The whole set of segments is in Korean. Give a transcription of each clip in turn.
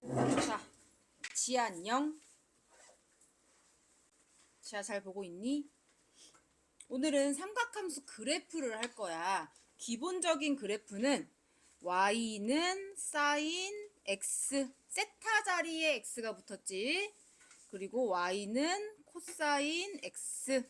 자, 지아 안녕. 지아 잘 보고 있니? 오늘은 삼각함수 그래프를 할 거야. 기본적인 그래프는 y는 sin x, 세타 자리에 x가 붙었지. 그리고 y는 코사인 x,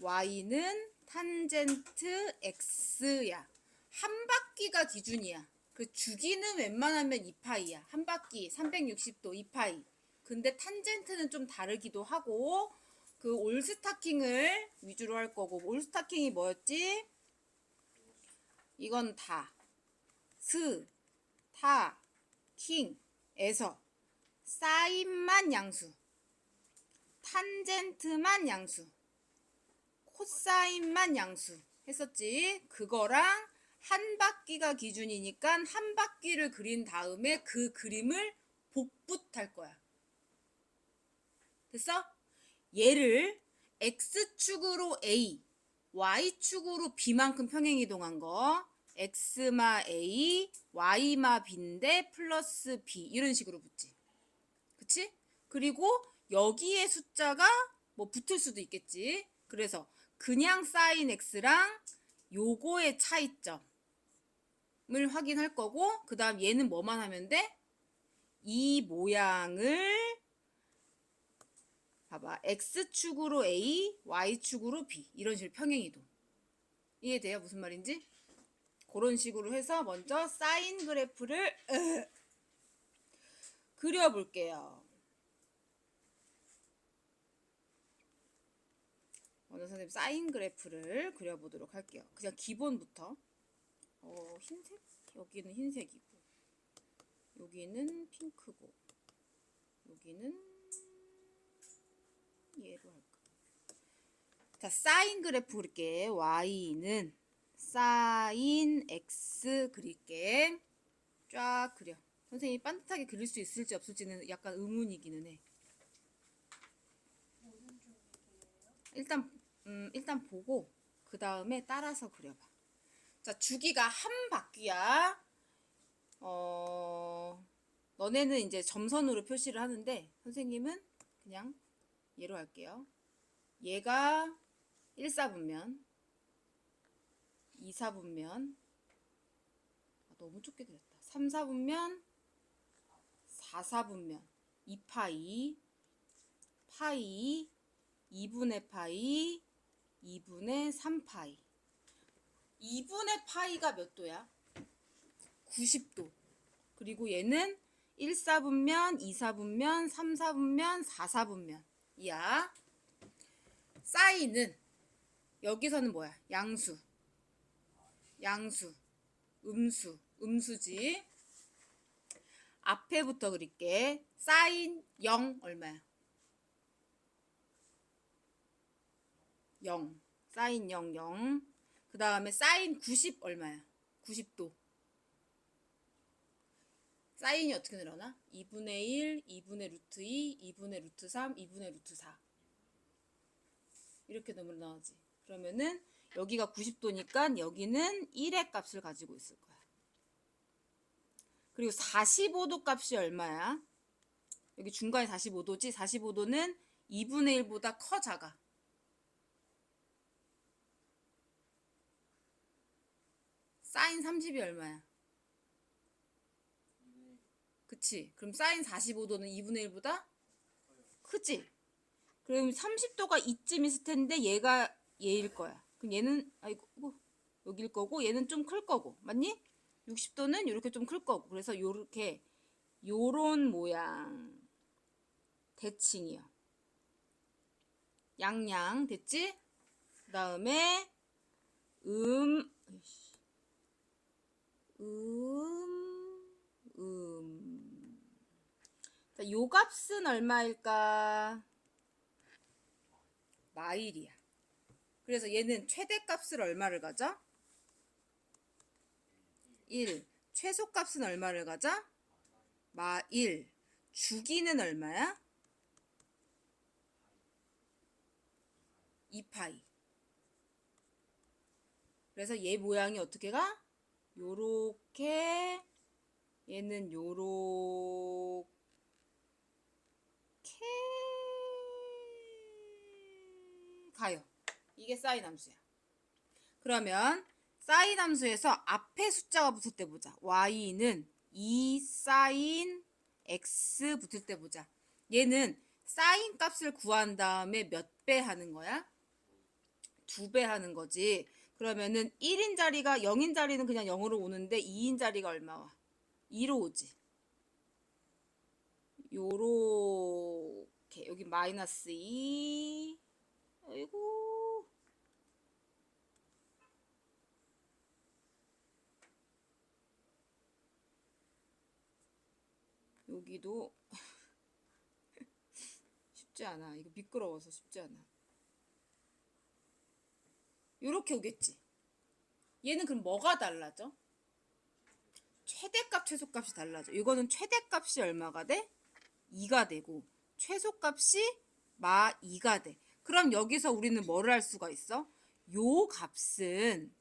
y는 탄젠트 x야. 한 바퀴가 기준이야. 그 주기는 웬만하면 2파이야. 한 바퀴 360도 2파이. 근데 탄젠트는 좀 다르기도 하고, 그 올스타킹을 위주로 할 거고, 올스타킹이 뭐였지? 이건 다 스, 타, 킹에서 사인만 양수, 탄젠트만 양수, 코사인만 양수 했었지. 그거랑 한 바퀴가 기준이니까 한 바퀴를 그린 다음에 그 그림을 복붙할 거야. 됐어? 얘를 x축으로 a, y축으로 b만큼 평행이동한 거, x마 a, y마 b인데 플러스 b 이런 식으로 붙지. 그치? 그리고 여기에 숫자가 뭐 붙을 수도 있겠지. 그래서 그냥 사인 x랑 요거의 차이점을 확인할 거고, 그 다음 얘는 뭐만 하면 돼? 이 모양을 봐봐. x축으로 a, y축으로 b 이런 식으로 평행이동. 이해돼요? 무슨 말인지? 그런 식으로 해서 먼저 사인 그래프를 그려볼게요. 먼저 선생님 사인 그래프를 그려보도록 할게요. 그냥 기본부터. 흰색? 여기는 흰색이고, 여기는 핑크고, 여기는 얘로 할까. 자, 사인 그래프 그릴게. y는 사인 x 그릴게. 쫙 그려. 선생님이 반듯하게 그릴 수 있을지 없을지는 약간 의문이기는 해. 일단 보고 그 다음에 따라서 그려봐. 자, 주기가 한 바퀴야. 너네는 이제 점선으로 표시를 하는데 선생님은 그냥 얘로 할게요. 얘가 1사분면, 2사분면, 너무 좁게 그렸다. 3사분면, 4사분면, 2파이, 파이, 2분의 파이, 2분의 3파이. 2분의 파이가 몇 도야? 90도. 그리고 얘는 1사분면, 2사분면, 3사분면, 4사분면 이야. 사인은 여기서는 뭐야? 양수, 양수, 음수지. 앞에부터 그릴게. 사인 0 얼마야? 0. 사인 0, 0. 그 다음에 사인 90 얼마야? 90도. 사인이 어떻게 늘어나? 2분의 1, 2분의 루트 2, 2분의 루트 3, 2분의 루트 4. 이렇게 늘어나지. 그러면은 여기가 90도니까 여기는 1의 값을 가지고 있을 거야. 그리고 45도 값이 얼마야? 여기 중간에 45도지? 45도는 2분의 1보다 커, 작아? 사인 30이 얼마야? 그치? 그럼 사인 45도는 2분의 1보다 크지? 그럼 30도가 이쯤 있을 텐데 얘가 얘일 거야. 그럼 얘는 아이고 여기일 거고 얘는 좀 클 거고. 맞니? 60도는 이렇게 좀 클 거고. 그래서 요렇게 요런 모양 대칭이요. 양양 됐지? 그 다음에 음, 자, 요 값은 얼마일까? 마일이야. 그래서 얘는 최대값을 얼마를 가져? 1. 최소값은 얼마를 가져? 마1. 주기는 얼마야? 2파이. 그래서 얘 모양이 어떻게 가? 요렇게, 얘는 요렇게 가요. 이게 사인 함수야. 그러면 사인 함수에서 앞에 숫자가 붙을 때 보자. y는 2 사인 x 붙을 때 보자. 얘는 사인 값을 구한 다음에 몇 배 하는 거야? 2배 하는 거지. 그러면은 1인 자리가 0인 자리는 그냥 0으로 오는데 2인 자리가 얼마 와? 2로 오지. 요렇게 여기 마이너스 2. 아이고. 여기도 쉽지 않아. 이거 미끄러워서 쉽지 않아. 요렇게 오겠지. 얘는 그럼 뭐가 달라져? 최대값, 최소값이 달라져. 이거는 최대값이 얼마가 돼? 2가 되고 최소값이 마 2가 돼. 그럼 여기서 우리는 뭐를 할 수가 있어? 요 값은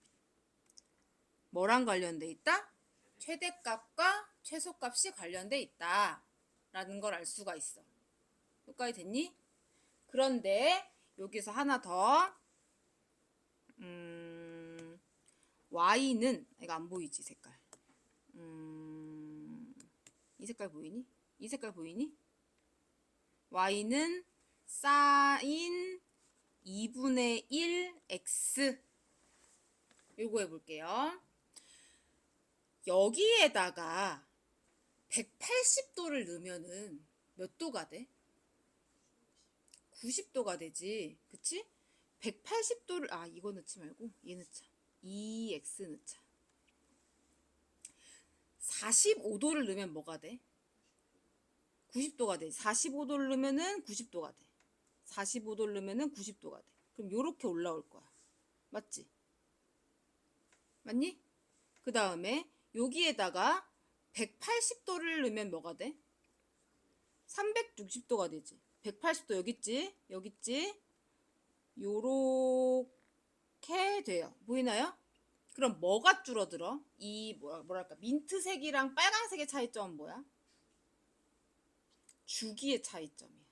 뭐랑 관련돼 있다? 최대값과 최소값이 관련돼 있다 라는 걸 알 수가 있어. 여기까지 됐니? 그런데 여기서 하나 더 y는 이거 안 보이지 색깔. 이 색깔 보이니? 이 색깔 보이니? y는 사인 2분의 1 x 요거 해볼게요. 여기에다가 180도를 넣으면은 몇 도가 돼? 90도가 되지. 그치? 180도를 이거 넣지 말고 얘 넣자. 2x 넣자. 45도를 넣으면 뭐가 돼? 90도가 돼. 45도를 넣으면은 90도가 돼. 45도를 넣으면은 90도가 돼. 그럼 요렇게 올라올 거야. 맞지? 맞니? 그 다음에 여기에다가 180도를 넣으면 뭐가 돼? 360도가 되지. 180도 여기 있지? 여기 있지? 요렇게 돼요. 보이나요? 그럼 뭐가 줄어들어? 이 뭐랄까 민트색이랑 빨간색의 차이점은 뭐야? 주기의 차이점이야.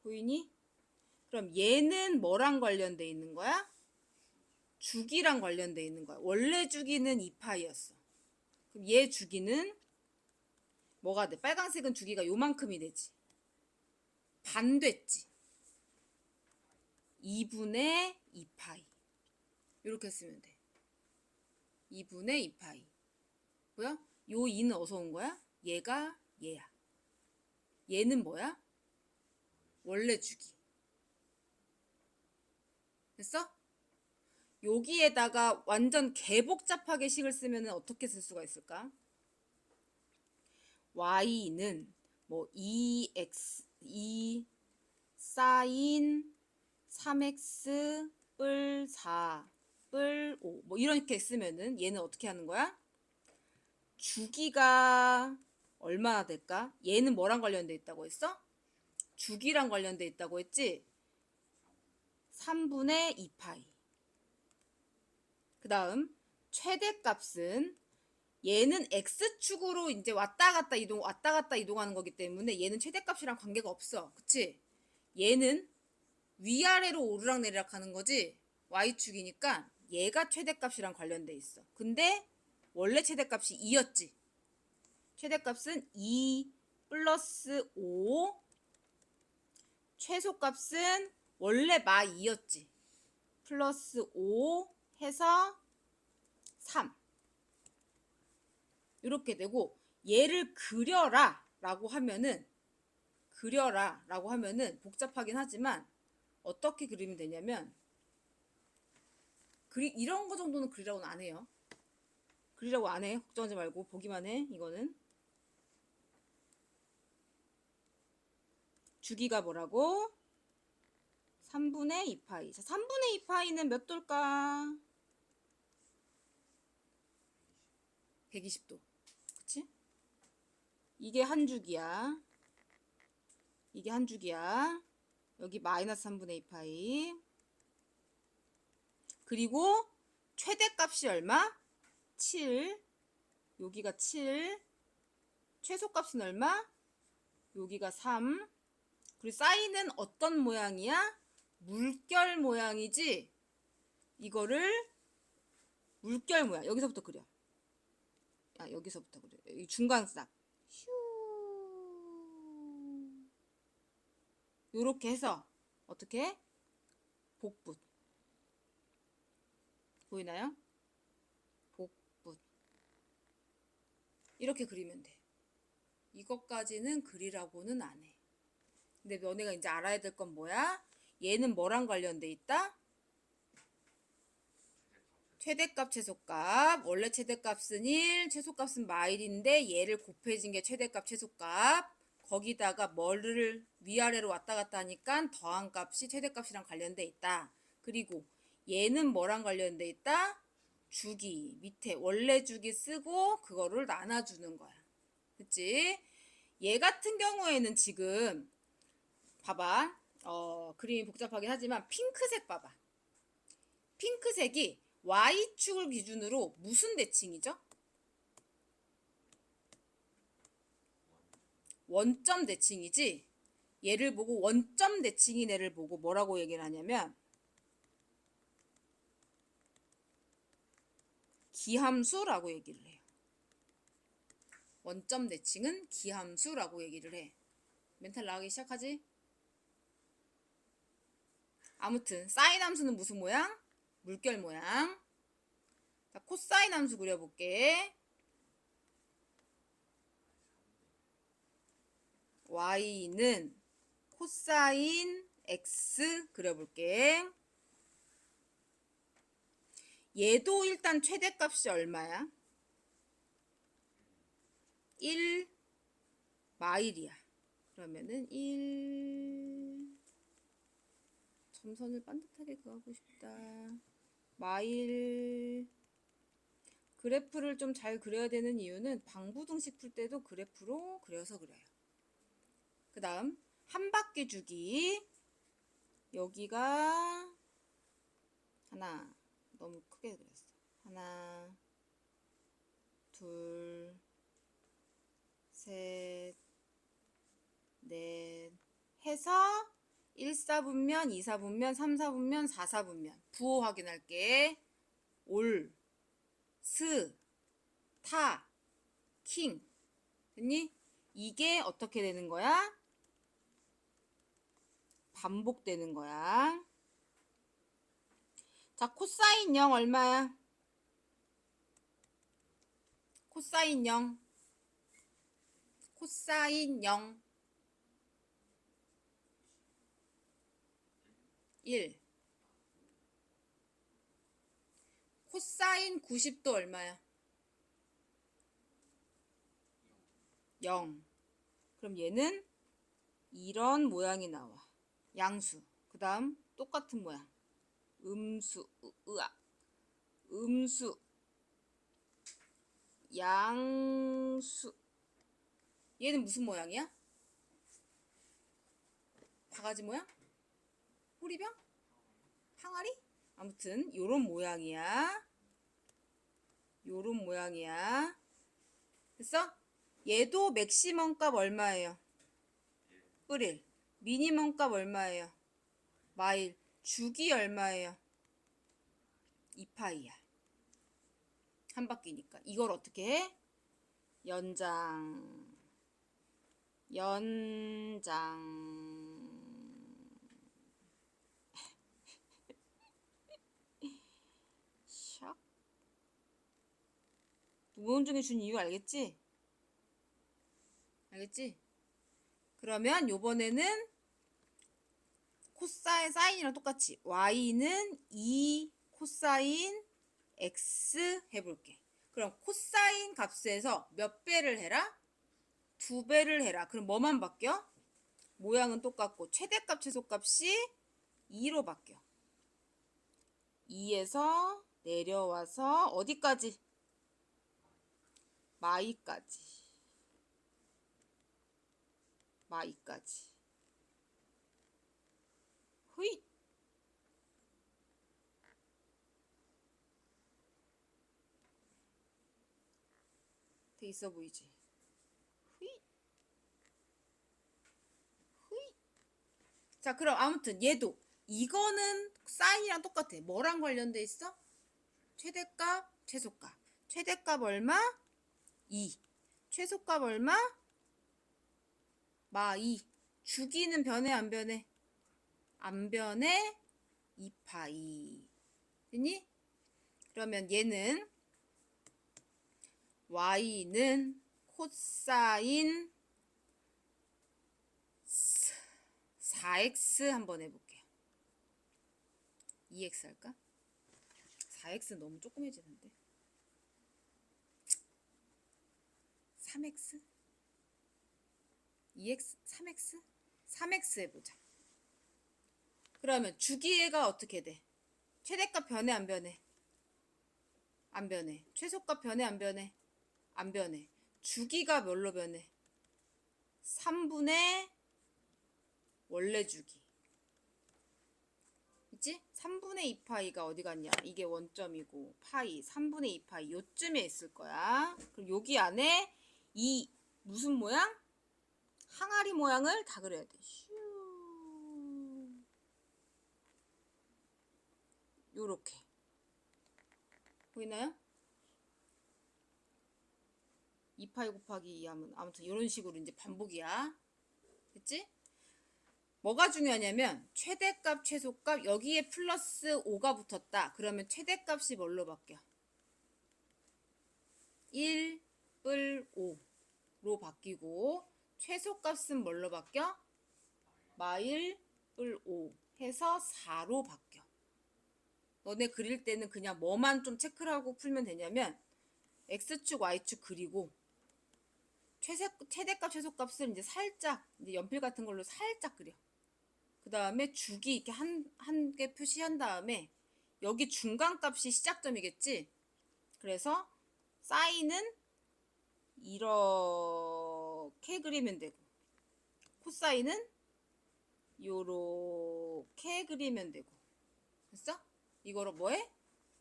보이니? 그럼 얘는 뭐랑 관련돼 있는 거야? 주기랑 관련돼 있는 거야. 원래 주기는 2파이였어. 그럼 얘 주기는 뭐가 돼? 빨간색은 주기가 요만큼이 되지. 반 됐지. 2분의 2파이. 이렇게 쓰면 돼. 2분의 2파이. 뭐야? 요 2는 어디서 온 거야? 얘가 얘야. 얘는 뭐야? 원래 주기. 됐어? 여기에다가 완전 개복잡하게 식을 쓰면 어떻게 쓸 수가 있을까? y는 뭐 2x 2 사인 3x 뿔 4 뿔 5 뭐 이렇게 쓰면은 얘는 어떻게 하는 거야? 주기가 얼마나 될까? 얘는 뭐랑 관련돼 있다고 했어? 주기랑 관련돼 있다고 했지? 3분의 2파이. 그 다음 최대값은 얘는 x축으로 이제 왔다 갔다 이동하는 거기 때문에 얘는 최대값이랑 관계가 없어. 그치? 얘는 위아래로 오르락내리락 하는 거지. y축이니까 얘가 최대값이랑 관련돼 있어. 근데 원래 최대값이 2였지. 최대값은 2 플러스 5. 최소값은 원래 마 2였지. 플러스 5 해서 3. 이렇게 되고 얘를 그려라 라고 하면은 복잡하긴 하지만 어떻게 그리면 되냐면 이런 거 정도는 그리라고는 안 해요. 그리라고 안 해. 걱정하지 말고 보기만 해. 이거는 주기가 뭐라고? 3분의 2파이. 자, 3분의 2파이는 몇 도일까? 120도. 그치? 이게 한 주기야. 이게 한 주기야. 여기 마이너스 3분의 2파이. 그리고 최대값이 얼마? 7. 여기가 7. 최소값은 얼마? 여기가 3. 그리고 사인은 어떤 모양이야? 물결 모양이지. 이거를 물결 모양. 여기서부터 그려. 여기서부터 그려. 이 중간 싹. 휴. 요렇게 해서 어떻게? 복붓. 보이나요? 복붓. 이렇게 그리면 돼. 이것까지는 그리라고는 안 해. 근데 너네가 이제 알아야 될 건 뭐야? 얘는 뭐랑 관련돼 있다? 최대값, 최소값. 원래 최대값은 1, 최소값은 마일인데 얘를 곱해진 게 최대값, 최소값. 거기다가 뭐를 위아래로 왔다 갔다 하니까 더한 값이 최대값이랑 관련돼 있다. 그리고 얘는 뭐랑 관련돼 있다? 주기. 밑에 원래 주기 쓰고 그거를 나눠주는 거야. 그치? 얘 같은 경우에는 지금 봐봐. 그림이 복잡하긴 하지만 핑크색 봐봐. 핑크색이 Y축을 기준으로 무슨 대칭이죠? 원점 대칭이지. 얘를 보고 원점 대칭인 애를 보고 뭐라고 얘기를 하냐면 기함수라고 얘기를 해요. 원점 대칭은 기함수라고 얘기를 해. 멘탈 나가기 시작하지? 아무튼 사인 함수는 무슨 모양? 물결 모양. 자, 코사인 함수 그려볼게. y는 코사인 x 그려볼게. 얘도 일단 최대값이 얼마야? 1 마일이야. 그러면은 1 점선을 반듯하게 그어가고 싶다. 마일. 그래프를 좀 잘 그려야 되는 이유는 방부등식 풀 때도 그래프로 그려서 그려요. 그 다음 한 바퀴 주기. 여기가 하나, 너무 크게 그렸어. 하나, 둘, 셋, 넷 해서 1사분면, 2사분면, 3사분면, 4사분면 부호 확인할게. 올, 스, 타, 킹. 됐니? 이게 어떻게 되는 거야? 반복되는 거야. 자, 코사인 0 얼마야? 코사인 0. 코사인 0. 1. 코사인 90도 얼마야? 0. 그럼 얘는 이런 모양이 나와. 양수. 그 다음 똑같은 모양. 음수. 으악. 음수. 양수. 얘는 무슨 모양이야? 바가지 모양? 호리병? 항아리? 아무튼 요런 모양이야. 요런 모양이야. 됐어? 얘도 맥시멈 값 얼마예요? 1. 미니멈 값 얼마예요? 마일. 주기 얼마예요? 2파이야. 한 바퀴니까. 이걸 어떻게 해? 연장. 샥. 무언중에 준 이유 알겠지? 알겠지? 그러면 요번에는 코사인 사인이랑 똑같이 y는 2 코사인 x 해볼게. 그럼 코사인 값에서 몇 배를 해라? 2배를 해라. 그럼 뭐만 바뀌어? 모양은 똑같고 최대값 최소값이 2로 바뀌어. 2에서 내려와서 어디까지? 마이까지. 마이까지. 흐이. 돼 있어 보이지? 흐이. 흐이. 자, 그럼 아무튼 얘도 이거는 사인이랑 똑같아. 뭐랑 관련돼 있어? 최대값, 최소값. 최대값 얼마? 2. 최소값 얼마? 마 2. 주기는 변해 안 변해? 안 변해. 2파이. 됐니? 그러면 얘는 y는 코사인 4x 한번 해볼게요. 2x 할까? 4x 너무 조그매지는데. 3x? 2x? 3x? 3x 해보자. 그러면 주기회가 어떻게 돼? 최대값 변해 안 변해? 안 변해. 최소값 변해 안 변해? 안 변해. 주기가 뭘로 변해? 3분의 원래 주기. 있지? 3분의 2파이가 어디 갔냐? 이게 원점이고 파이 3분의 2파이 요쯤에 있을 거야. 그럼 여기 안에 이 무슨 모양? 항아리 모양을 다 그려야 돼. 슈. 요렇게. 보이나요? 2파이 곱하기 2 하면 아무튼 이런 식으로 이제 반복이야. 됐지? 뭐가 중요하냐면 최대값, 최소값 여기에 플러스 5가 붙었다. 그러면 최대값이 뭘로 바뀌어? 1, 뿔 5로 바뀌고 최소값은 뭘로 바뀌어? 마일 뿔 5 해서 4로 바뀌어. 너네 그릴 때는 그냥 뭐만 좀 체크를 하고 풀면 되냐면 X축, Y축 그리고 최대값, 최소값을 이제 살짝 이제 연필 같은 걸로 살짝 그려. 그 다음에 주기 이렇게 한 개 표시한 다음에 여기 중간값이 시작점이겠지? 그래서 사인은 이렇게 그리면 되고 코사인은 요렇게 그리면 되고 됐어? 이거로 뭐해?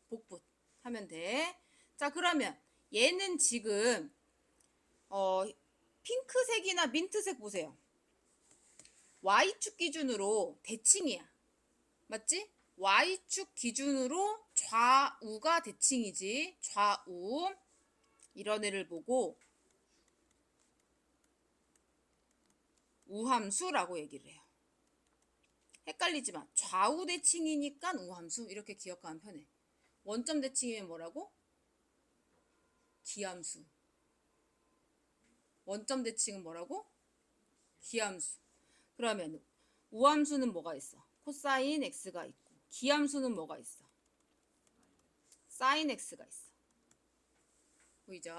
복붙 하면 돼. 자, 그러면 얘는 지금 핑크색이나 민트색 보세요. Y축 기준으로 대칭이야. 맞지? Y축 기준으로 좌우가 대칭이지. 좌우. 이런 애를 보고 우함수라고 얘기를 해요. 헷갈리지 마. 좌우 대칭이니까 우함수 이렇게 기억하면 편해. 원점 대칭이면 뭐라고? 기함수. 원점 대칭은 뭐라고? 기함수. 그러면 우함수는 뭐가 있어? 코사인 x가 있고 기함수는 뭐가 있어? 사인 x가 있어. 보이죠?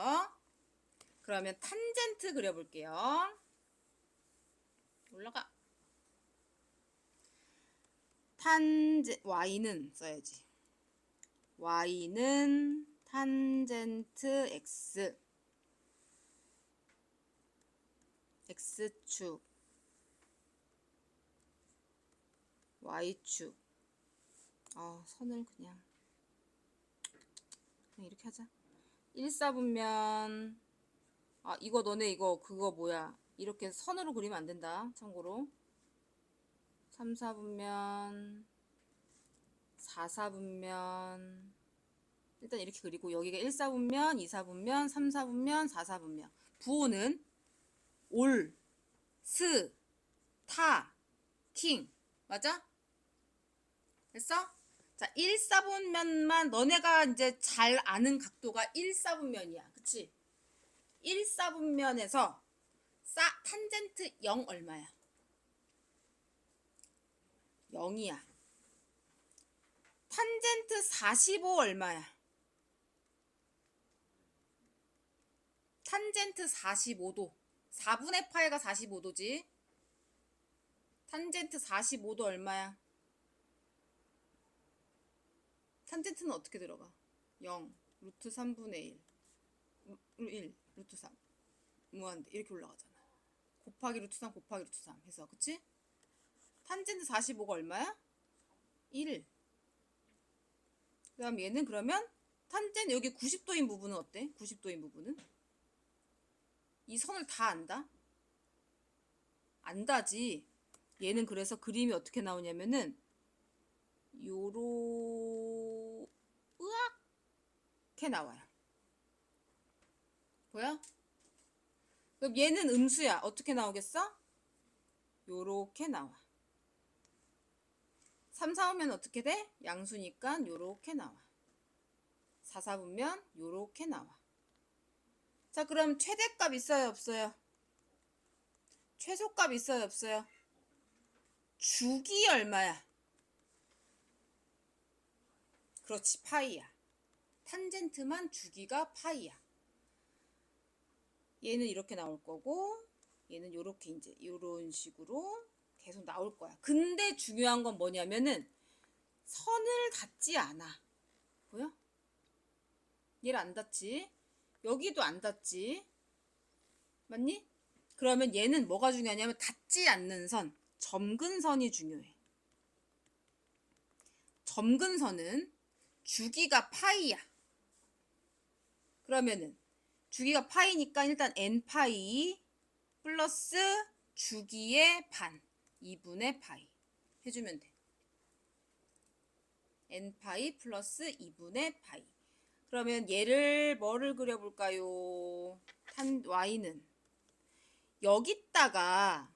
그러면 탄젠트 그려볼게요. 올라가. y는 써야지. y는 탄젠트 x x축 y축 선을 그냥 이렇게 하자. 1사분면 이거 너네 이거 그거 뭐야 이렇게 선으로 그리면 안 된다. 참고로 3사분면 4사분면 일단 이렇게 그리고 여기가 1사분면 2사분면 3사분면 4사분면 부호는 올, 스, 타, 킹 맞아? 됐어? 자, 1사분면만 너네가 이제 잘 아는 각도가 1사분면이야. 그치? 1사분면에서 탄젠트 0 얼마야? 0이야. 탄젠트 45 얼마야? 탄젠트 45도. 4분의 파이가 45도지. 탄젠트 45도 얼마야? 탄젠트는 어떻게 들어가? 0, 루트 3분의 1, 루트 3. 무한대. 이렇게 올라가잖아. 곱하기 루트 3, 곱하기 루트 3 해서. 그치? 탄젠트 45가 얼마야? 1. 그 다음 얘는 그러면 탄젠트 여기 90도인 부분은 어때? 90도인 부분은? 이 선을 다 안다? 안다지. 얘는 그래서 그림이 어떻게 나오냐면은 으악게 나와요. 보여? 그럼 얘는 음수야. 어떻게 나오겠어? 요렇게 나와. 3, 4분면 어떻게 돼? 양수니까 요렇게 나와. 4, 4분면 요렇게 나와. 자, 그럼 최대값 있어요, 없어요? 최소값 있어요, 없어요? 주기 얼마야? 그렇지, 파이야. 탄젠트만 주기가 파이야. 얘는 이렇게 나올 거고 얘는 요렇게 이제 요런 식으로 계속 나올 거야. 근데 중요한 건 뭐냐면은 선을 닿지 않아. 보여? 얘를 안 닿지? 여기도 안 닿지? 맞니? 그러면 얘는 뭐가 중요하냐면 닿지 않는 선, 점근선이 중요해. 점근선은 주기가 파이야. 그러면은 주기가 파이니까 일단 n파이 플러스 주기의 반 2분의 파이 해주면 돼. n파이 플러스 2분의 파이. 그러면 얘를 뭐를 그려볼까요? 탄 y는 여기다가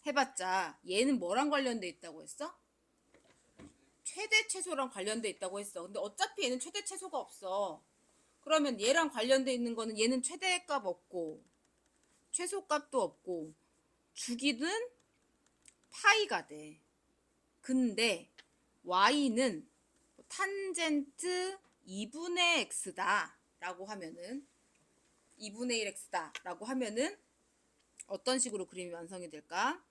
해봤자 얘는 뭐랑 관련돼 있다고 했어? 최대 최소랑 관련돼 있다고 했어. 근데 어차피 얘는 최대 최소가 없어. 그러면 얘랑 관련돼 있는 거는 얘는 최대값 없고 최소값도 없고 주기는 파이가 돼. 근데 y는 탄젠트 2분의 x다 라고 하면은 2분의 1 x다 라고 하면은 어떤 식으로 그림이 완성이 될까?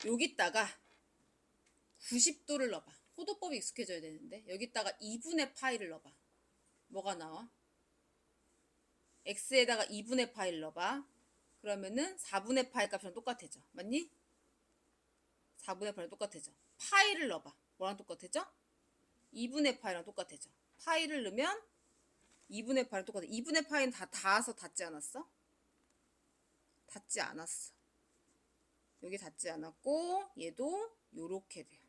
여기다가 90도를 넣어봐. 호도법이 익숙해져야 되는데 여기다가 2분의 파이를 넣어봐. 뭐가 나와? x에다가 2분의 파이를 넣어봐. 그러면은 4분의 파이 값이랑 똑같아져. 맞니? 4분의 파이랑 똑같아져. 파이를 넣어봐. 뭐랑 똑같아져? 2분의 파이랑 똑같아져. 파이를 넣으면 2분의 파이랑 똑같아. 2분의 파이는 다 닿아서 닿지 않았어? 닿지 않았어. 여기 닿지 않았고 얘도 요렇게 돼요.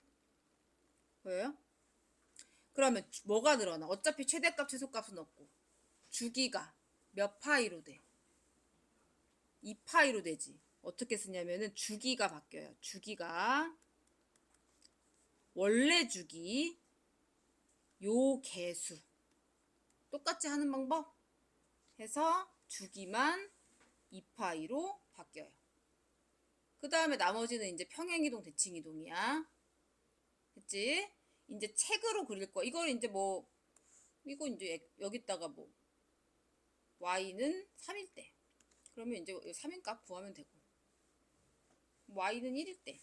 보여요? 그러면 뭐가 늘어나? 어차피 최대값 최소값은 없고 주기가 몇 파이로 돼? 2파이로 되지. 어떻게 쓰냐면은 주기가 바뀌어요. 주기가 원래 주기 요 개수 똑같이 하는 방법 해서 주기만 2파이로 바뀌어요. 그 다음에 나머지는 이제 평행이동 대칭이동이야. 됐지? 이제 책으로 그릴 거. 이걸 이제 뭐 이거 이제 여기다가 뭐 y는 3일 때 그러면 이제 3인 값 구하면 되고 y는 1일 때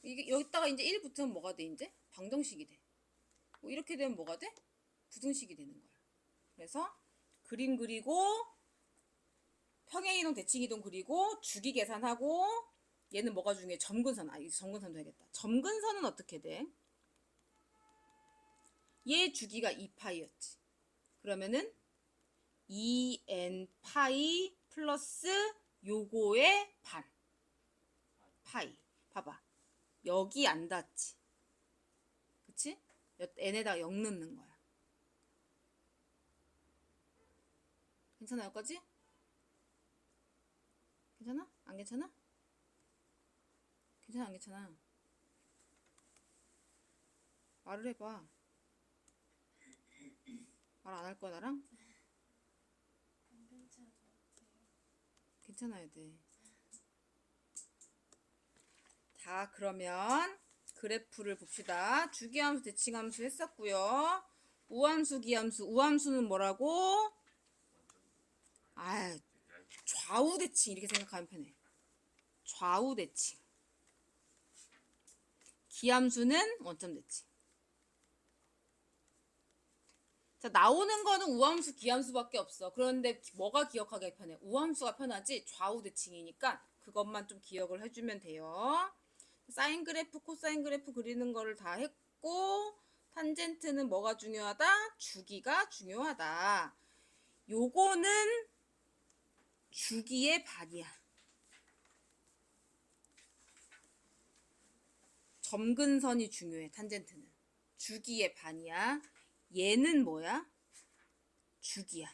이게 여기다가 이제 1 붙으면 뭐가 돼? 이제 방정식이 돼. 뭐 이렇게 되면 뭐가 돼? 부등식이 되는 거야. 그래서 그림 그리고 평행이동 대칭이동 그리고 주기 계산하고 얘는 뭐가 중요해? 점근선. 아, 이제 점근선도 해야겠다. 점근선은 어떻게 돼? 얘 주기가 2파이였지. 그러면은 2n 파이 플러스 요거의 반 파이. 봐봐. 여기 안 닿지. 그치? n에다가 0 넣는 거야. 괜찮아 여기까지? 괜찮아? 안 괜찮아? 괜찮아 안 괜찮아? 말을 해봐. 말 안 할 거야 나랑? 괜찮아야 돼. 자 그러면 그래프를 봅시다. 주기함수 대칭함수 했었고요. 우함수 기함수. 우함수는 뭐라고? 아 좌우 대칭 이렇게 생각하면 편해. 좌우 대칭. 기함수는 원점 대칭. 자 나오는 거는 우함수 기함수밖에 없어. 그런데 뭐가 기억하기 편해? 우함수가 편하지 좌우 대칭이니까 그것만 좀 기억을 해주면 돼요. 사인 그래프 코사인 그래프 그리는 거를 다 했고 탄젠트는 뭐가 중요하다? 주기가 중요하다. 요거는 주기의 반이야. 점근선이 중요해. 탄젠트는 주기의 반이야. 얘는 뭐야? 주기야.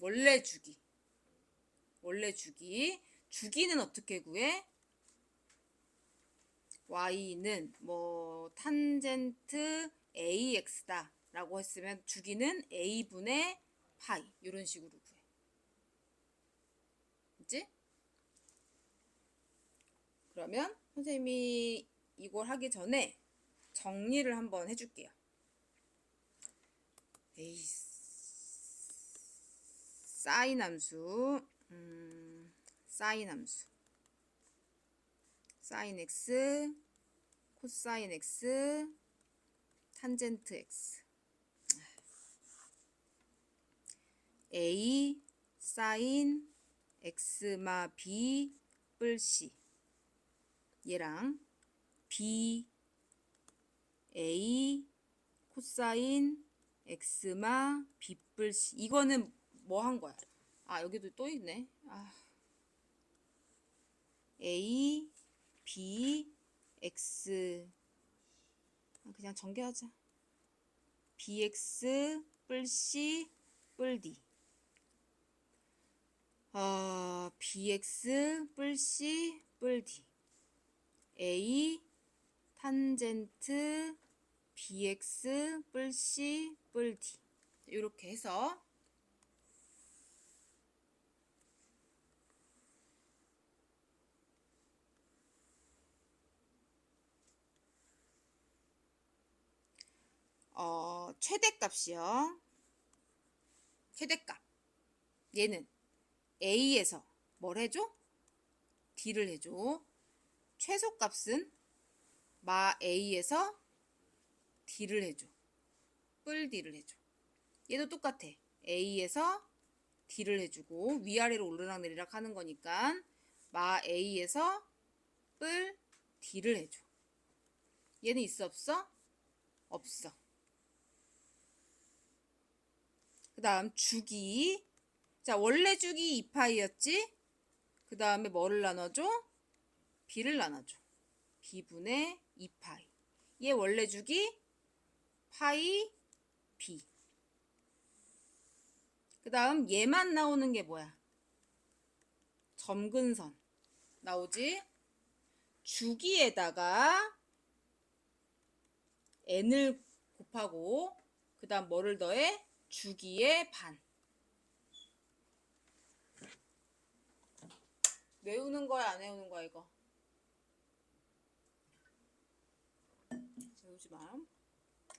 원래 주기. 원래 주기. 주기는 어떻게 구해? y는 뭐 탄젠트 ax다 라고 했으면 주기는 a분의 파이 이런 식으로 구해. 그치? 그러면 선생님이 이걸 하기 전에 정리를 한번 해줄게요. 사인 함수, 사인 함수, 사인 x, 코사인 x, 탄젠트 x, a 사인 x마 b 뿔 c, 얘랑 b a 코사인 x마 b 뿔 c. 이거는 뭐 한 거야? 아, 여기도 또 있네. a b x, 그냥 전개하자. bx 뿔 c 뿔 d, bx 뿔 c 뿔 d, a 탄젠트 bx 뿔 c 뿔 d. 이렇게 해서 최대값이요. 최대값. 얘는 a에서 뭘 해줘? d를 해줘. 최소값은 마 a에서 d를 해줘. 뿔 d를 해줘. 얘도 똑같아. a에서 d를 해주고 위아래로 오르락내리락 하는 거니까 마 a에서 뿔 d를 해줘. 얘는 있어 없어? 없어. 그 다음 주기. 자, 원래 주기 2파이였지? 그 다음에 뭐를 나눠줘? b를 나눠줘. b분의 2파이. 얘 원래 주기 파이 b. 그 다음 얘만 나오는 게 뭐야? 점근선 나오지? 주기에다가 n을 곱하고 그 다음 뭐를 더해? 주기의 반. 외우는 거야 안 외우는 거야 이거?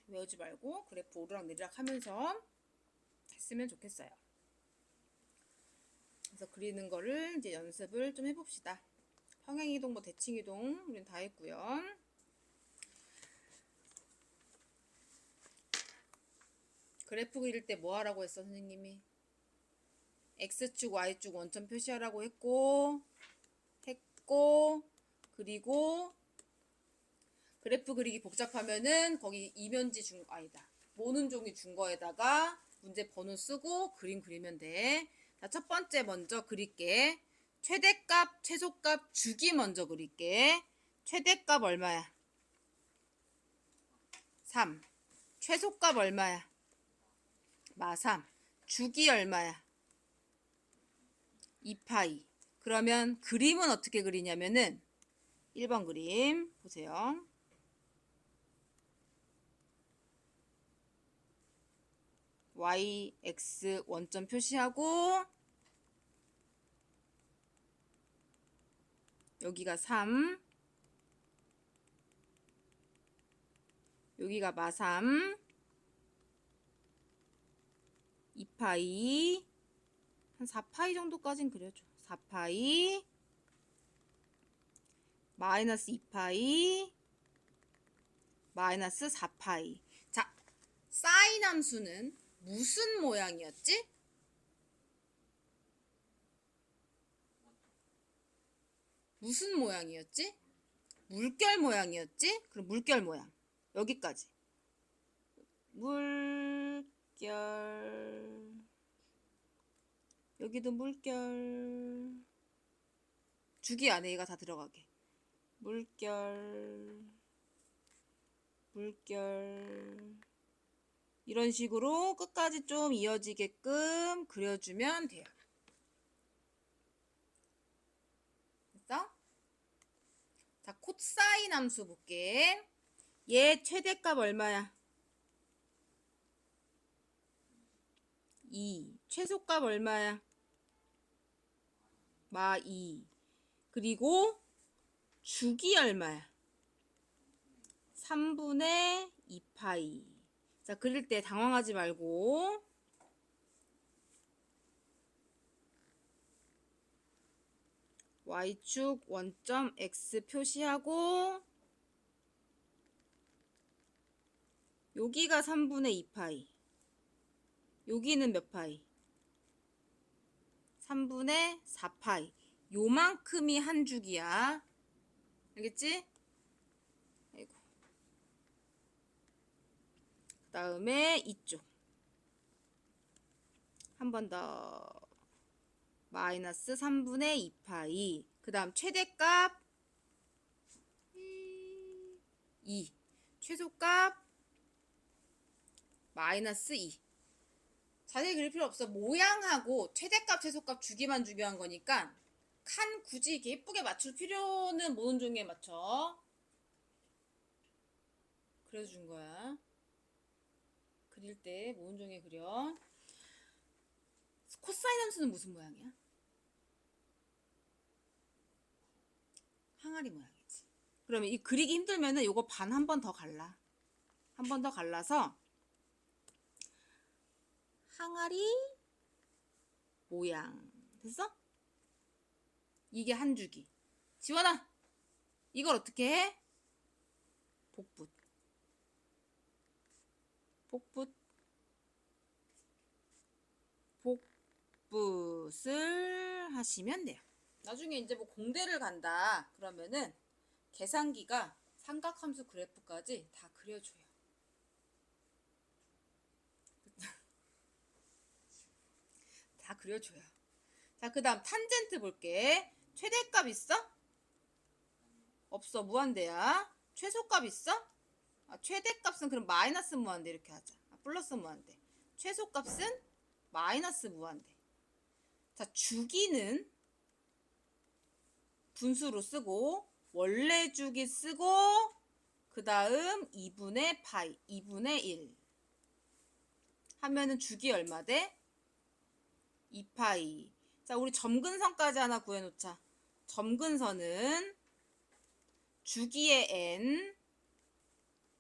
외우지 말고 그래프 오르락내리락 하면서 했으면 좋겠어요. 그래서 그리는 거를 이제 연습을 좀 해봅시다. 평행이동 뭐 대칭이동 우린 다 했고요. 그래프 그릴 때 뭐 하라고 했어 선생님이? x축 y축 원점 표시하라고 했고 그리고 그래프 그리기 복잡하면은 거기 이면지 모는 종이 준 거에다가 문제 번호 쓰고 그림 그리면 돼. 자, 첫 번째 먼저 그릴게. 최대값, 최소값, 주기 먼저 그릴게. 최대값 얼마야? 3. 최소값 얼마야? 마 3. 주기 얼마야? 2파이. 그러면 그림은 어떻게 그리냐면은 1번 그림 보세요. y, x 원점 표시하고 여기가 3, 여기가 마 3, 2파이, 한 4파이 정도까진 그려줘. 4파이, 마이너스 2파이, 마이너스 4파이. 자, 사인 함수는 무슨 모양이었지? 무슨 모양이었지? 물결 모양이었지? 그럼 물결 모양. 여기까지. 물결. 여기도 물결. 주기 안에 얘가 다 들어가게. 물결. 물결. 이런 식으로 끝까지 좀 이어지게끔 그려주면 돼요. 됐어? 자, 코사인 함수 볼게. 얘 최대값 얼마야? 2. 최소값 얼마야? 마 2. 그리고 주기 얼마야? 3분의 2파이. 자, 그릴 때 당황하지 말고 y축 원점 x 표시하고 여기가 3분의 2파이. 여기는 몇 파이? 3분의 4파이. 요만큼이 한 주기야. 알겠지? 아이고. 그 다음에 이쪽. 한 번 더. 마이너스 3분의 2파이. 그 다음 최대값 2. 최소값 마이너스 2. 자세히 그릴 필요 없어. 모양하고 최대값, 최소값 주기만 중요한 거니까 칸 굳이 이렇게 예쁘게 맞출 필요는 모든 종류에 맞춰. 그려준 거야. 그릴 때 모든 종류에 그려. 코사인 함수는 무슨 모양이야? 항아리 모양이지. 그러면 이 그리기 힘들면은 요거 반 한 번 더 갈라. 한 번 더 갈라서 항아리 모양. 됐어? 이게 한 주기. 지원아, 이걸 어떻게 해? 복붙. 복붙. 복붙을 하시면 돼요. 나중에 이제 뭐 공대를 간다 그러면은 계산기가 삼각함수 그래프까지 다 그려줘요. 다 그려줘요. 자, 그 다음 탄젠트 볼게. 최대값 있어? 없어. 무한대야. 최소값 있어? 최대값은 그럼 마이너스 무한대 이렇게 하자. 플러스 무한대. 최소값은 마이너스 무한대. 자, 주기는 분수로 쓰고 원래 주기 쓰고 그 다음 2분의 파이 2분의 1 하면은 주기 얼마 돼? 2파이. 자, 우리 점근선까지 하나 구해놓자. 점근선은 주기의 n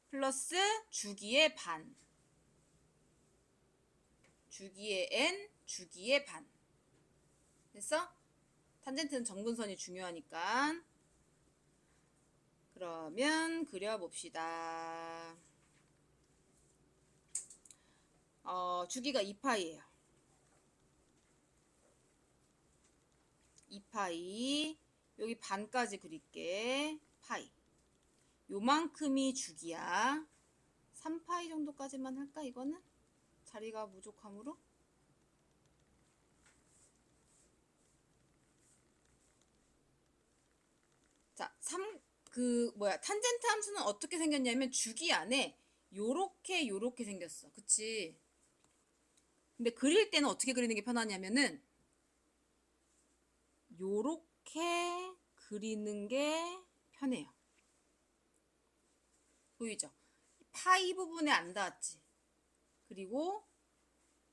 플러스 주기의 반. 주기의 n, 주기의 반. 됐어? 탄젠트는 점근선이 중요하니까. 그러면 그려봅시다. 주기가 2파이예요. 2파이. 여기 반까지 그릴게. 파이. 요만큼이 주기야. 3파이 정도까지만 할까 이거는? 자리가 부족하므로. 자, 탄젠트 함수는 어떻게 생겼냐면 주기 안에 요렇게 생겼어. 그치? 근데 그릴 때는 어떻게 그리는 게 편하냐면은 요렇게 그리는 게 편해요. 보이죠? 파이 부분에 안 닿았지? 그리고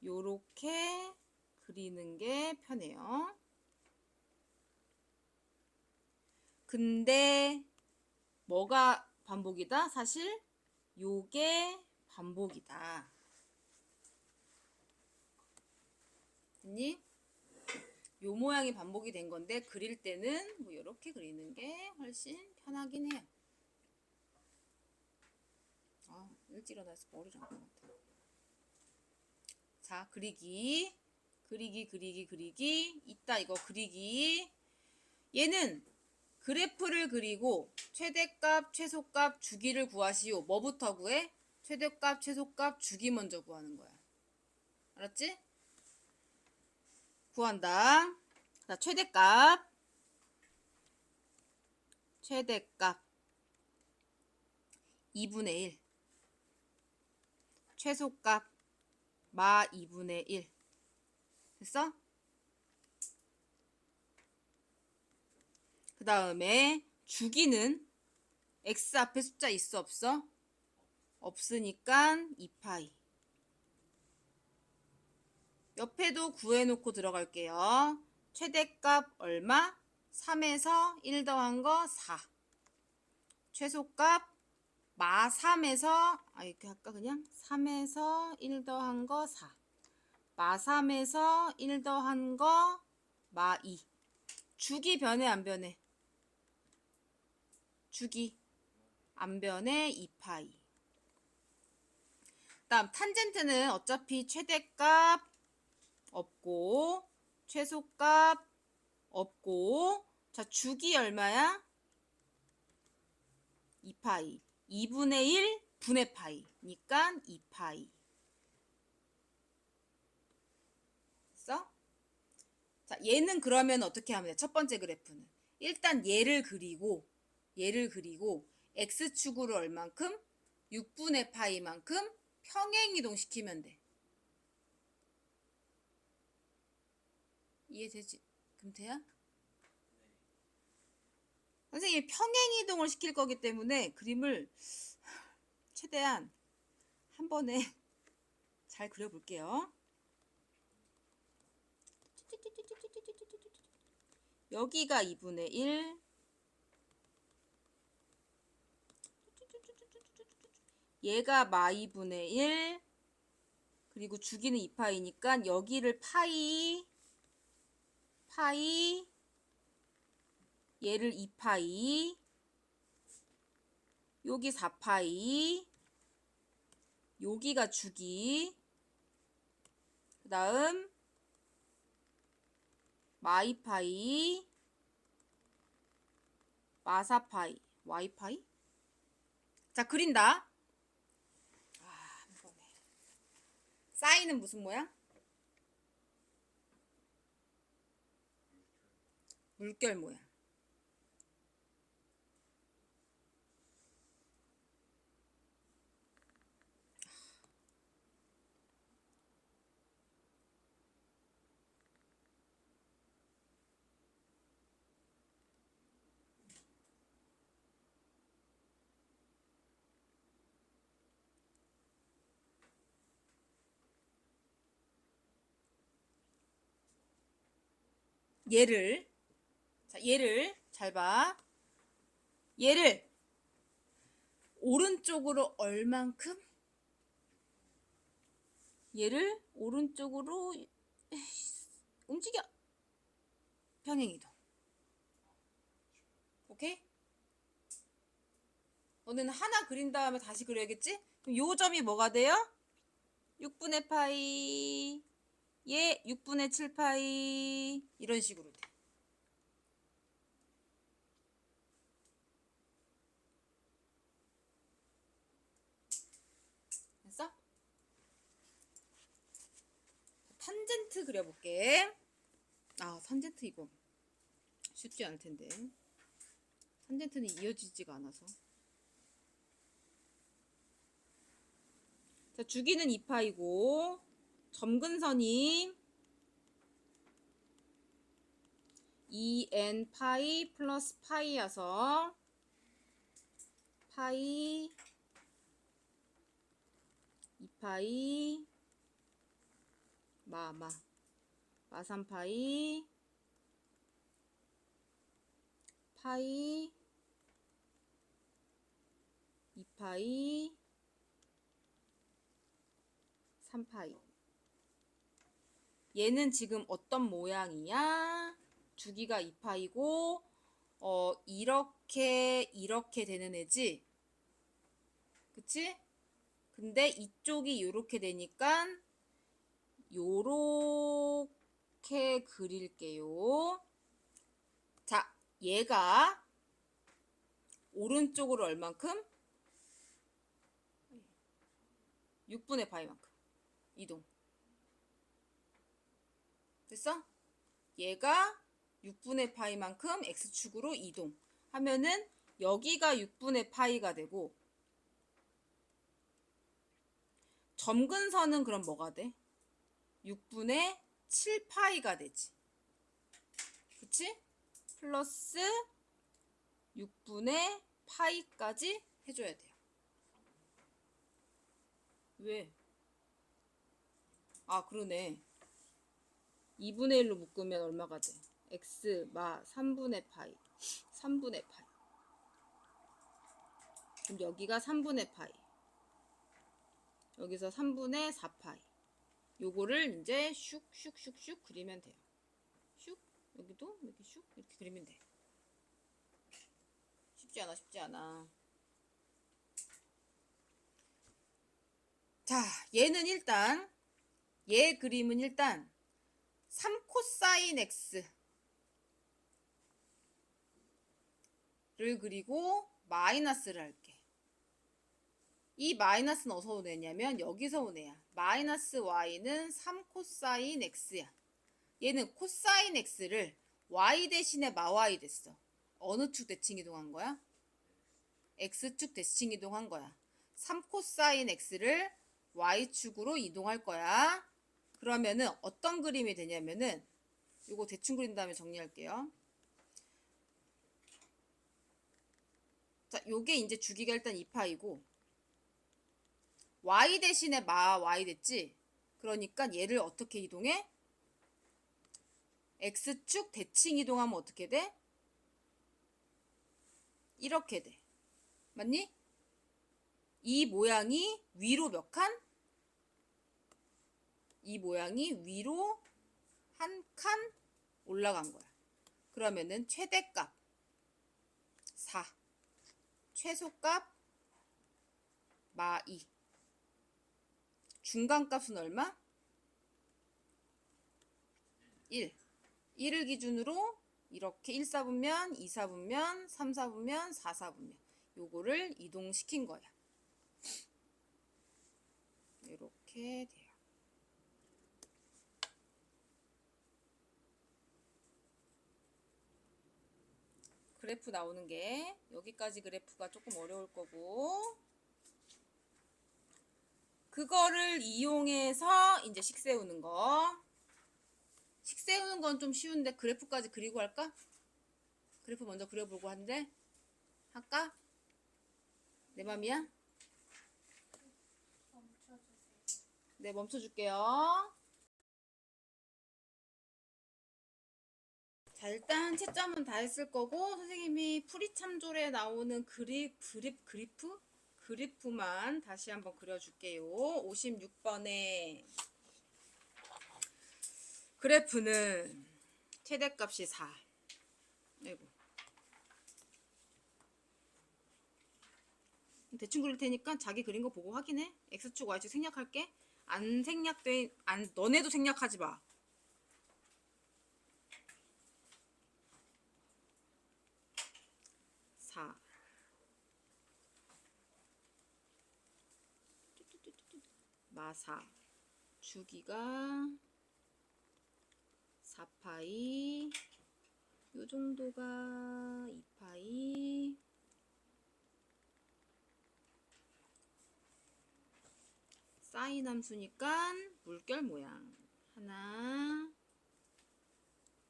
요렇게 그리는 게 편해요. 근데 뭐가 반복이다? 사실 요게 반복이다. 됐니? 요 모양이 반복이 된 건데 그릴 때는 뭐 이렇게 그리는 게 훨씬 편하긴 해요. 일찍 일어나서 머리 잠깐 같아. 자, 그리기. 이따 이거 그리기. 얘는 그래프를 그리고 최대값, 최소값, 주기를 구하시오. 뭐부터 구해? 최대값, 최소값, 주기 먼저 구하는 거야. 알았지? 구한다. 자, 최대값 2분의 1, 최소값 마 2분의 1. 됐어? 그 다음에 주기는 x 앞에 숫자 있어 없어? 없으니까 2파이. 옆에도 구해놓고 들어갈게요. 최대값 얼마? 3에서 1 더한 거 4. 최소값 마 3에서 이렇게 할까 그냥? 3에서 1 더한 거 4. 마 3에서 1 더한 거 마 2. 주기 변해 안 변해? 주기 안 변해 2파이. 다음 탄젠트는 어차피 최대값 없고 최소값 없고, 자 주기 얼마야? 2파이. 2분의 1 분의 파이니까 2파이. 됐어? 자 얘는 그러면 어떻게 하면 돼? 첫 번째 그래프는 일단 얘를 그리고 x축으로 얼만큼? 6분의 파이만큼 평행이동 시키면 돼. 이해되지? 금태야? 선생님이 평행이동을 시킬 거기 때문에 그림을 최대한 한 번에 잘 그려볼게요. 여기가 2분의 1, 얘가 마 2분의 1, 그리고 주기는 2파이니까 여기를 파이, 얘를 2파이, 여기 4파이, 여기가 주기, 그 다음 마 2파이, 마 4파이, y파이. 자 그린다. 한 번에. 사인은 무슨 모양? 물결 모양. 얘를 잘 봐. 얘를 오른쪽으로 얼만큼? 얘를 오른쪽으로 움직여. 평행이동. 오케이? 너는 하나 그린 다음에 다시 그려야겠지? 그럼 요 점이 뭐가 돼요? 6분의 파이, 얘 6분의 7파이, 이런 식으로 돼. 됐어? 탄젠트 그려볼게. 탄젠트 이거 쉽지 않을 텐데. 탄젠트는 이어지지가 않아서. 자, 주기는 2파이고 점근선이 2n 파이 플러스 파이여서 파이 2파이 마 3파이 파이 2파이 3파이. 얘는 지금 어떤 모양이야? 주기가 2파이고 이렇게 되는 애지? 그치? 근데 이쪽이 이렇게 되니까 요렇게 그릴게요. 자, 얘가 오른쪽으로 얼만큼? 6분의 파이만큼 이동. 됐어? 얘가 6분의 파이만큼 x축으로 이동 하면은 여기가 6분의 파이가 되고 점근선은 그럼 뭐가 돼? 6분의 7파이가 되지. 그치? 플러스 6분의 파이까지 해줘야 돼요. 왜? 아, 그러네. 2분의 1로 묶으면 얼마가 돼? x 마 3분의 파이. 3분의 파이. 그럼 여기가 3분의 파이. 여기서 3분의 4파이. 요거를 이제 슉슉슉슉 그리면 돼요. 슉. 여기도 이렇게 슉 이렇게 그리면 돼. 쉽지 않아, 쉽지 않아. 자, 얘는 일단 얘 그림은 일단 3코사인 x를 그리고 마이너스를 할게. 이 마이너스는 어디서 온 애냐면 여기서 온 애야. 마이너스 y는 3코사인 x야. 얘는 코사인 x를 y 대신에 마y 됐어. 어느 축 대칭 이동한 거야? x축 대칭 이동한 거야. 3코사인 x를 y축으로 이동할 거야. 그러면은 어떤 그림이 되냐면은 요거 대충 그린 다음에 정리할게요. 자, 요게 이제 주기가 일단 2파이고 y 대신에 마 y 됐지? 그러니까 얘를 어떻게 이동해? x축 대칭 이동하면 어떻게 돼? 이렇게 돼. 맞니? 이 모양이 위로 몇 칸? 이 모양이 위로 한 칸 올라간 거야. 그러면은 최대값 4, 최소값 마 2, 중간값은 얼마? 1. 1을 기준으로 이렇게 1사분면, 2사분면, 3사분면, 4사분면 요거를 이동시킨 거야. 이렇게 돼요. 그래프 나오는 게 여기까지 그래프가 조금 어려울 거고 그거를 이용해서 이제 식 세우는 거. 식 세우는 건 좀 쉬운데 그래프까지 그리고 할까? 그래프 먼저 그려보고 한데 할까? 내 맘이야? 네, 멈춰줄게요. 자, 일단 채점은 다 했을 거고 선생님이 풀이 참조에 나오는 그래프만 다시 한번 그려줄게요. 56번에 그래프는 최대값이 4. 아이고. 대충 그릴 테니까 자기 그린 거 보고 확인해. X축, Y축 생략할게. 너네도 생략하지 마. 4. 마4. 주기가 4파이. 요 정도가 2파이. 사인 함수니까 물결 모양. 하나,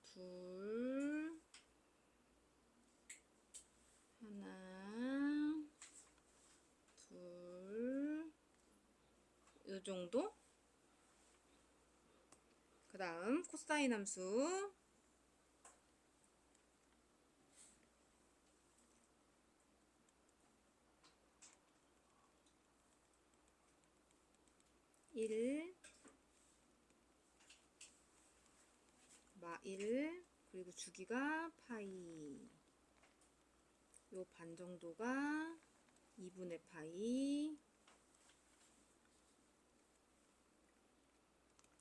둘, 하나, 둘, 요 정도? 그 다음 코사인 함수. 마1 그리고 주기가 파이. 요 반 정도가 2분의 파이.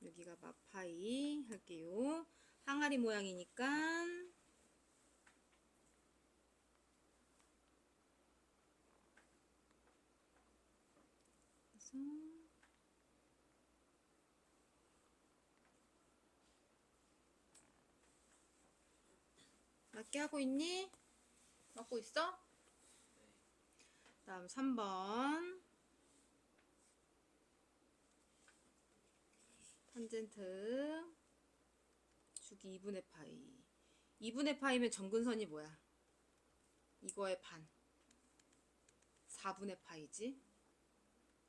여기가 마파이 할게요. 항아리 모양이니까 그래서 맞게 하고 있니? 맞고 있어? 다음 3번. 탄젠트 주기 2분의 파이. 2분의 파이면 점근선이 뭐야? 이거의 반. 4분의 파이지?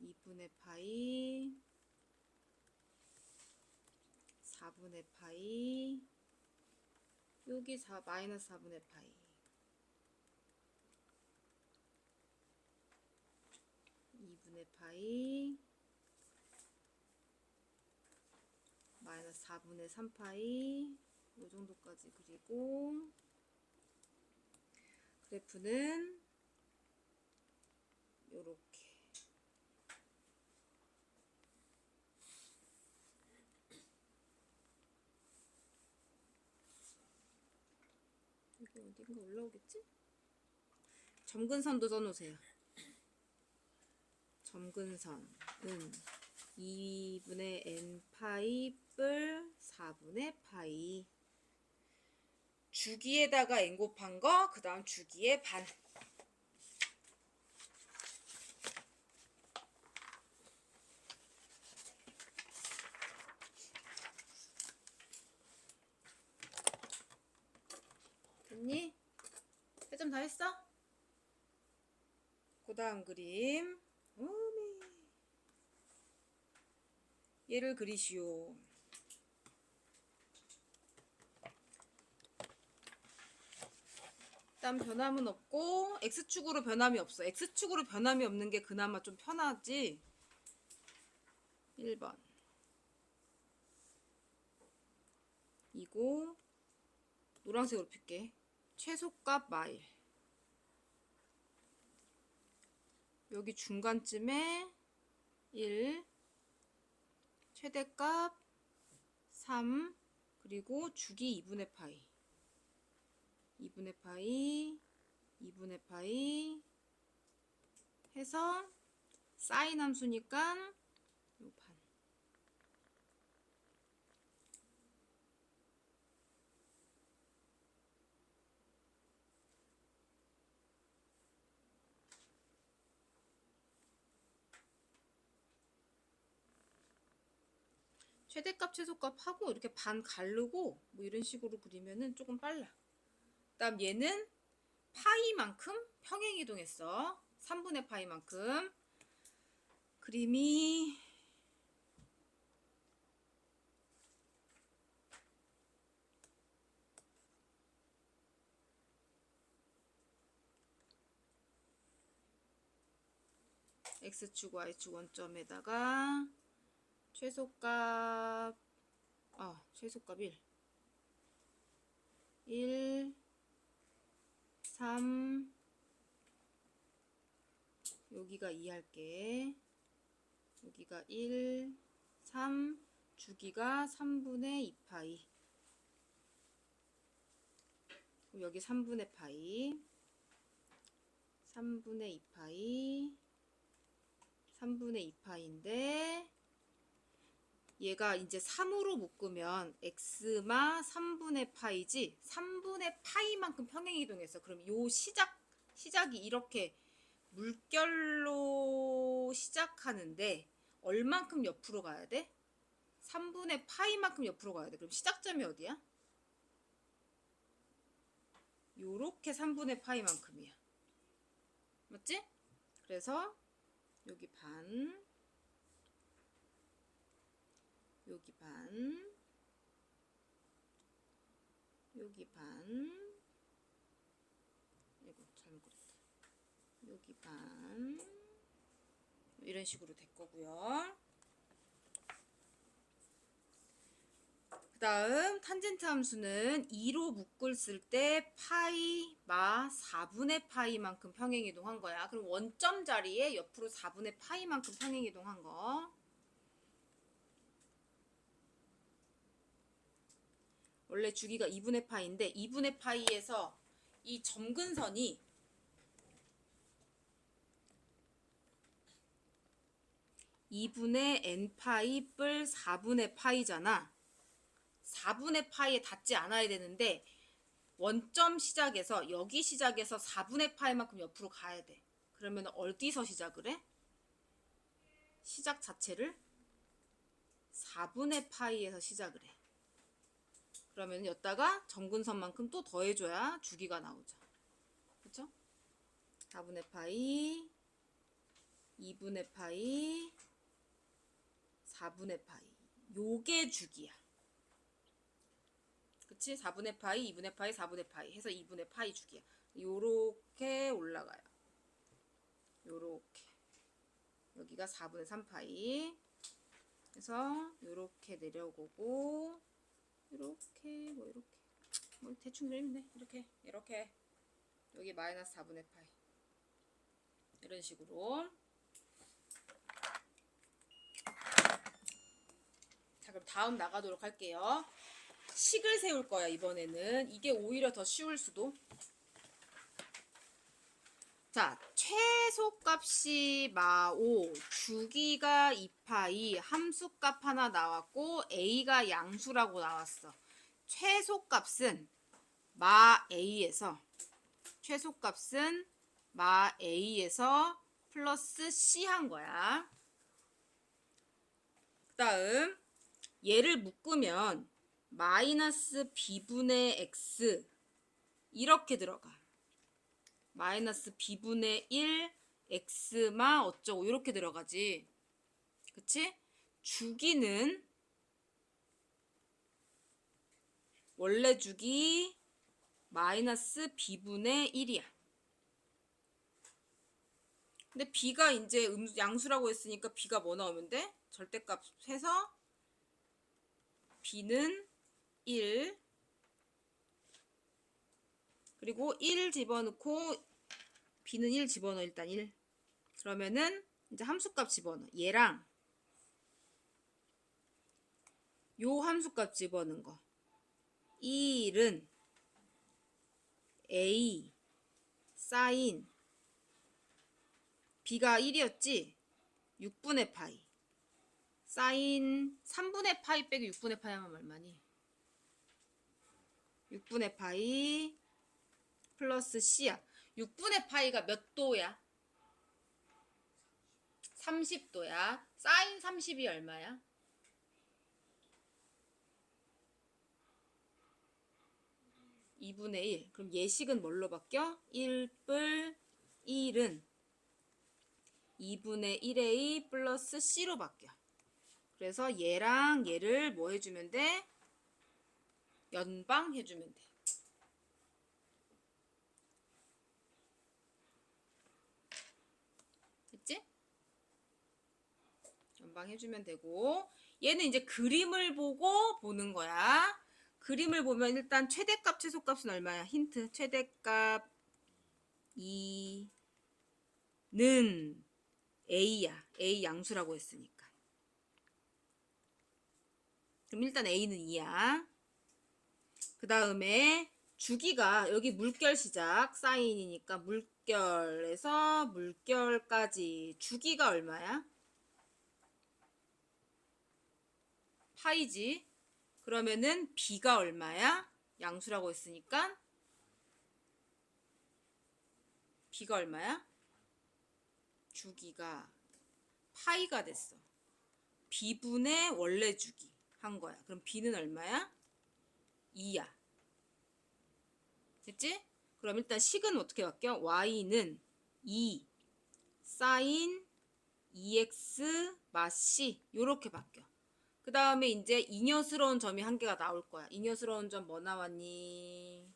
2분의 파이 4분의 파이 여기 4 마이너스 4분의 파이 2분의 파이 마이너스 4분의 3파이 요 정도까지 그리고 그래프는 요렇게 여기 어딘가 올라오겠지? 점근선도 써놓으세요. 점근선은 2분의 n파이 뿔 4분의 파이 주기에다가 n 곱한 거 그 다음 주기의 반. 됐니? 회점 다 했어? 그 다음 그림 얘를 그리시오. 일단 변함은 없고 x축으로 변함이 없어. x축으로 변함이 없는 게 그나마 좀 편하지. 1번 이거 노란색으로 필게. 최소값 마일 여기 중간쯤에 1 최대값 3 그리고 주기 2분의 파이 2분의 파이 2분의 파이 해서 사인 함수니까 요 반. 최대값 최소값 하고 이렇게 반 가르고 뭐 이런 식으로 그리면은 조금 빨라. 그다음 얘는 파이만큼 평행 이동했어. 3분의 파이만큼. 그림이 x축 y축 원점에다가 최소값 최소값 1 3 여기가 2 할게. 여기가 1 3 주기가 3분의 2파이 여기 3분의 파이 3분의 2파이 3분의 2파이인데 얘가 이제 3으로 묶으면 x마 3분의 파이지 3분의 파이만큼 평행 이동했어. 그럼 요 시작이 이렇게 물결로 시작하는데 얼만큼 옆으로 가야 돼? 3분의 파이만큼 옆으로 가야 돼. 그럼 시작점이 어디야? 요렇게 3분의 파이만큼이야. 맞지? 그래서 여기 반 여기 반 여기 반 이거 잘못 그렸다. 여기 반 이런 식으로 될 거고요. 그 다음 탄젠트 함수는 2로 묶을 때 파이 마 4분의 파이만큼 평행 이동한 거야. 그럼 원점 자리에 옆으로 4분의 파이만큼 평행 이동한 거. 원래 주기가 2분의 파이인데 2분의 파이에서 이 점근선이 2분의 n파이 뿔 4분의 파이잖아. 4분의 파이에 닿지 않아야 되는데 원점 시작에서 여기 시작해서 4분의 파이만큼 옆으로 가야 돼. 그러면 어디서 시작을 해? 시작 자체를 4분의 파이에서 시작을 해. 그러면 여기다가 점근선만큼 또 더해줘야 주기가 나오죠. 그쵸? 4분의 파이, 2분의 파이, 4분의 파이. 요게 주기야. 그치? 4분의 파이, 2분의 파이, 4분의 파이 해서 2분의 파이 주기야. 요렇게 올라가요. 요렇게. 여기가 4분의 3파이. 그래서 요렇게 내려오고 요렇게 뭐 대충 그리면 돼. 이렇게 여기 마이너스 4분의 파이 이런 식으로. 자, 그럼 다음 나가도록 할게요. 식을 세울 거야. 이번에는 이게 오히려 더 쉬울 수도. 자, 최소값이 마5, 주기가 2파이, 함수값 하나 나왔고 a가 양수라고 나왔어. 최소값은 마 a에서 플러스 c 한 거야. 그 다음 얘를 묶으면 마이너스 b분의 x 이렇게 들어가. 마이너스 b분의 1 x마 어쩌고 이렇게 들어가지. 그치? 주기는 원래 주기 마이너스 b분의 1이야. 근데 b가 이제 양수라고 했으니까 b가 뭐 나오면 돼? 절대값 해서 b는 1 그리고 1 집어넣고 b는 1 집어넣어. 일단 1 그러면은 이제 함수값 집어넣어. 얘랑 요 함수값 집어넣은 거 1은 a 사인 b가 1이었지? 6분의 파이 사인 3분의 파이 빼기 6분의 파이 하면 얼마니? 6분의 파이 플러스 c야. 6분의 파이가 몇 도야? 30도야. 사인 30이 얼마야? 2분의 1. 그럼 예식은 뭘로 바뀌어? 1뿔 1은 2분의 1a 플러스 c로 바뀌어. 그래서 얘랑 얘를 뭐 해주면 돼? 연방 해주면 돼. 됐지? 연방 해주면 되고 얘는 이제 그림을 보고 보는 거야. 그림을 보면 일단 최대값 최소값은 얼마야? 힌트. 최대값 2는 a야. a 양수라고 했으니까. 그럼 일단 a는 2야. 그 다음에 주기가 여기 물결 시작 사인이니까 물결에서 물결까지 주기가 얼마야? 파이지. 그러면은 b가 얼마야? 양수라고 했으니까 b가 얼마야? 주기가 파이가 됐어. b분의 원래 주기 한 거야. 그럼 b는 얼마야? 2야. 됐지? 그럼 일단 식은 어떻게 바뀌어? y는 2 사인 2x 마 c 요렇게 바뀌어. 그 다음에 이제 잉여스러운 점이 한 개가 나올 거야. 잉여스러운 점 뭐 나왔니?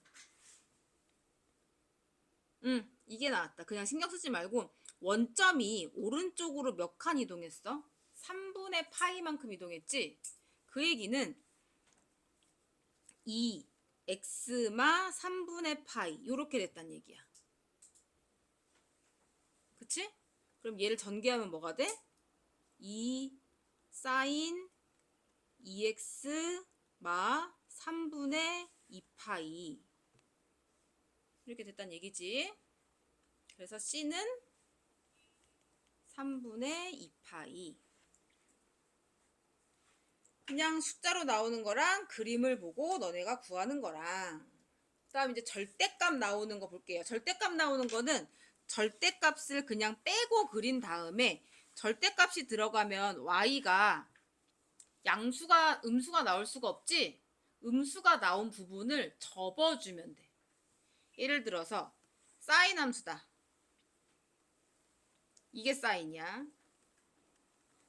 이게 나왔다. 그냥 신경 쓰지 말고 원점이 오른쪽으로 몇 칸 이동했어? 3분의 파이만큼 이동했지? 그 얘기는 2 x마 3분의 파이 요렇게 됐단 얘기야. 그치? 그럼 얘를 전개하면 뭐가 돼? 2 사인 2x 마 3분의 2파이 이렇게 됐단 얘기지. 그래서 c는 3분의 2파이. 그냥 숫자로 나오는 거랑 그림을 보고 너네가 구하는 거랑 다음 이제 절대값 나오는 거 볼게요. 절대값 나오는 거는 절대값을 그냥 빼고 그린 다음에 절대값이 들어가면 y가 양수가 음수가 나올 수가 없지. 음수가 나온 부분을 접어주면 돼. 예를 들어서 사인 함수다. 이게 사인이야.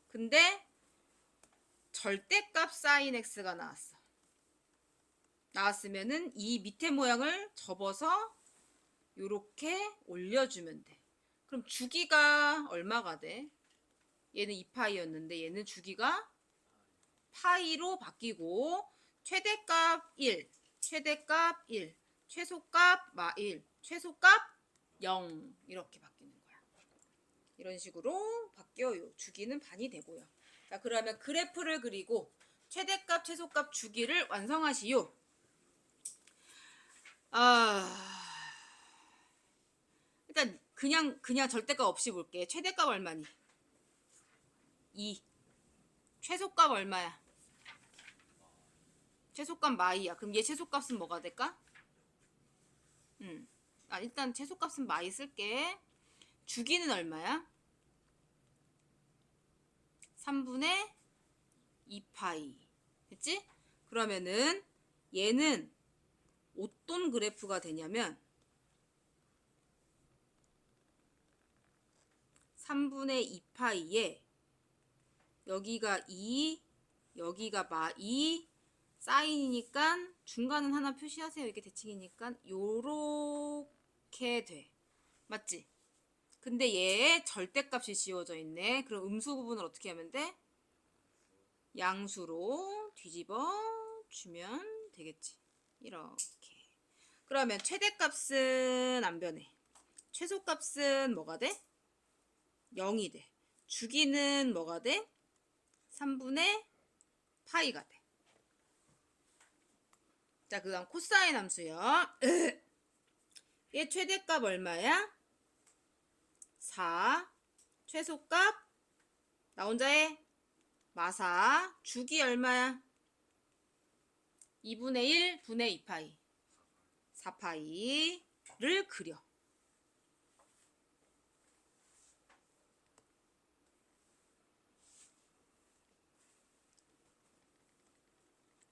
근데 절대값 사인 x가 나왔어. 나왔으면은 이 밑에 모양을 접어서 요렇게 올려주면 돼. 그럼 주기가 얼마가 돼? 얘는 2파이였는데 얘는 주기가 파이로 바뀌고 최대값 1, 최대값 1, 최소값 1, 최소값 0 이렇게 바뀌는 거야. 이런 식으로 바뀌어요. 주기는 반이 되고요. 자, 그러면 그래프를 그리고 최대값, 최소값 주기를 완성하시오. 일단 그냥 절대값 없이 볼게. 최대값 얼마니? 2. 최소값 얼마야? 최소값 마이야. 그럼 얘 최소값은 뭐가 될까? 일단 최소값은 마이 쓸게. 주기는 얼마야? 3분의 2파이. 됐지? 그러면은 얘는 어떤 그래프가 되냐면 3분의 2파이에 여기가 2, 여기가 마2 사인이니까 중간은 하나 표시하세요. 이게 대칭이니까 요렇게 돼. 맞지? 근데 얘의 절대값이 지워져 있네. 그럼 음수 부분을 어떻게 하면 돼? 양수로 뒤집어 주면 되겠지. 이렇게. 그러면 최대값은 안 변해. 최소값은 뭐가 돼? 0이 돼. 주기는 뭐가 돼? 3분의 파이가 돼. 자, 그 다음 코사인 함수요. 얘 최대값 얼마야? 4. 최소값 나 혼자 해. 마사. 주기 얼마야? 2분의 1 분의 2파이. 4파이를 그려.